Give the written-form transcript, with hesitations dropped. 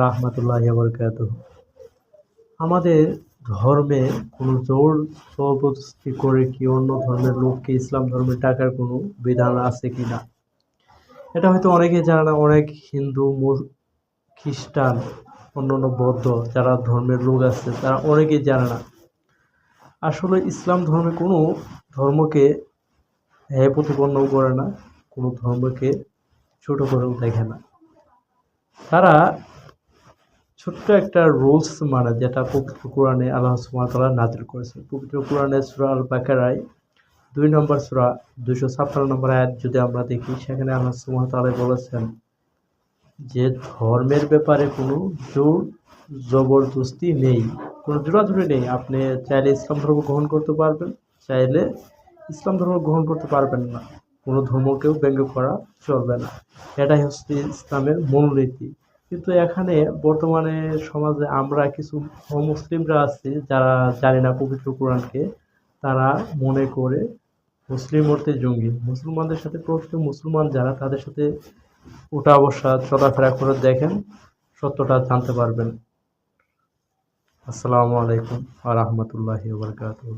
রাহমাতুল্লাহি ওয়া বারাকাতুহু। আমাদের ধর্মে কোনো জোর জবরদস্তি করে কি অন্য ধর্মের লোককে ইসলাম ধর্মে ডাকার কোনো বিধান আছে কিনা? এটা হয়তো অনেকেই জানে না। অনেক হিন্দু, খ্রিস্টান, অন্যান্য বৌদ্ধ যারা ধর্মের লোক আছে তারা অনেকেই জানে না। আসলে ইসলাম ধর্মে কোনো ধর্মকে হেয় প্রতিপন্ন করে না, কোনো ধর্মকে ছোট করেও দেখে না। তারা ছোট্ট একটা রুলস মানে, যেটা পবিত্র কোরআনে আল্লাহ সুবহানাহু ওয়া তাআলা নাযিল করেছেন। পবিত্র কোরআনে সূরা আল বাকারায় ২ নম্বর সূরা ২৫৬ নম্বর আয়াত যদি আমরা দেখি, সেখানে আল্লাহ সুবহানাহু ওয়া তাআলা বলেছেন যে ধর্মের ব্যাপারে কোনো জোর জবরদস্তি নেই, কোনো জোরাজুরি নেই। আপনি চাইলে ইসলাম ধর্ম গ্রহণ করতে পারবেন, চাইলে ইসলাম ধর্ম গ্রহণ করতে পারবেন না। কোনো ধর্মকেও ব্যঙ্গ করা চলবে না। এটাই হচ্ছে ইসলামের মূলনীতি। কিন্তু এখানে বর্তমানে সমাজে আমরা কিছু অমুসলিমরা আছি যারা জানি না পবিত্র কোরআনকে। তারা মনে করে মুসলিম অর্থে জঙ্গি। মুসলমানদের সাথে, প্রকৃত মুসলমান যারা, তাদের সাথে ওঠা বসা চলাফেরা করে দেখেন, সত্যটা জানতে পারবেন। আসসালামু আলাইকুম ওয়া রাহমাতুল্লাহি ওয়া বারাকাতুহু।